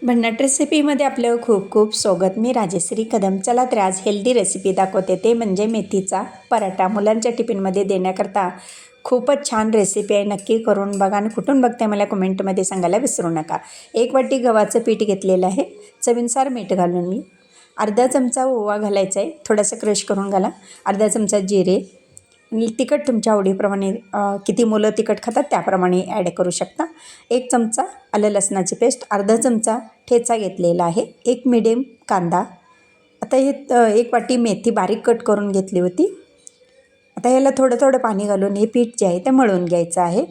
भन्नाट रेसिपीमध्ये आपलं खूप खूप स्वागत. मी राजश्री कदम. चला तर आज हेल्दी रेसिपी दाखवते, ते म्हणजे मेथीचा पराठा. मुलांच्या टिफिनमध्ये देण्याकरता खूपच छान रेसिपी आहे. नक्की करून बघा आणि कुठून बघते मला कमेंटमध्ये सांगायला विसरू नका. 1 वाटी गव्हाचं पीठ घेतलेलं आहे. चवीनुसार मीठ घालून मी अर्धा चमचा ओवा घालायचा आहे. थोडासा क्रश करून घाला. अर्धा चमचा जिरे आणि तिखट तुमच्या आवडीप्रमाणे किती मुलं तिखट खातात त्याप्रमाणे ॲड करू शकता. 1 चमचा आलं लसणाची पेस्ट, अर्धा चमचा ठेचा घेतलेला आहे. 1 मिडियम कांदा. आता हे 1 वाटी मेथी बारीक कट करून घेतली होती. आता याला थोडं थोडं पाणी घालून हे पीठ जे आहे ते मळून घ्यायचं आहे.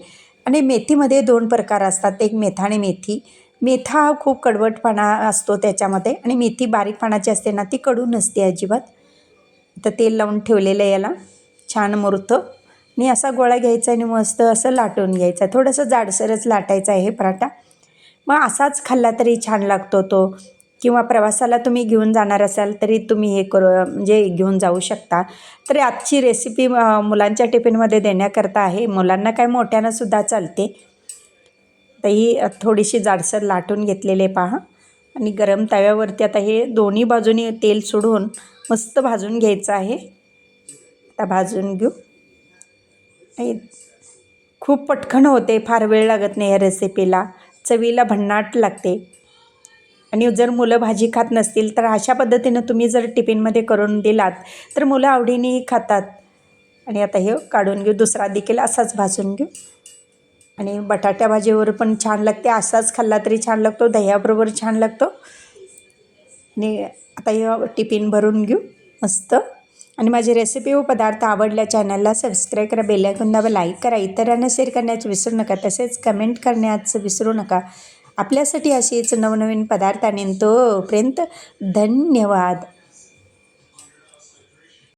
आणि मेथीमध्ये 2 प्रकार असतात, एक मेथा आणि मेथी. मेथा हा खूप कडवटपणा असतो त्याच्यामध्ये आणि मेथी बारीक पानाची असते ना, ती कडू नसते अजिबात. आता तेल लावून ठेवलेलं आहे, याला छान मुरतं आणि असा गोळा घ्यायचा आणि मस्त असं लाटून घ्यायचा. थोडंसं जाडसरच लाटायचं आहे हे पराठा. मग असाच खाल्ला तरी छान लागतो तो, किंवा प्रवासाला तुम्ही घेऊन जाणार असाल तरी तुम्ही हे म्हणजे घेऊन जाऊ शकता. तर आजची रेसिपी मुलांच्या टिफिनमध्ये देण्याकरता आहे. मुलांना काय मोठ्यांनासुद्धा चालते. तर ही थोडीशी जाडसर लाटून घेतलेले पहा आणि गरम तव्यावरती आता हे दोन्ही बाजूनी तेल सोडून मस्त भाजून घ्यायचं आहे. आता भाजून घेऊ. खूप पटकन होते, फार वेळ लागत नाही या रेसिपीला. चवीला भन्नाट लागते. आणि जर मुलं भाजी खात नसतील तर अशा पद्धतीनं तुम्ही जर टिफिनमध्ये करून दिलात तर मुलं आवडीनेही खातात. आणि आता हे काढून घेऊ. दुसरा देखील असाच भाजून घेऊ. आणि बटाट्या भाजीवर पण छान लागते. असाच खाल्ला तरी छान लागतो, दह्याबरोबर छान लागतो. आणि आता हे टिफिन भरून घेऊ मस्त. आणि माझी रेसिपी व पदार्थ आवडल्या चॅनलला सबस्क्राईब करा, बेल आयकॉन दाबा, लाईक करा, इतरांना शेअर करण्याचं विसरू नका, तसेच कमेंट करण्याचं विसरू नका. आपल्यासाठी अशीच नवनवीन पदार्थ आणीन. तोपर्यंत धन्यवाद.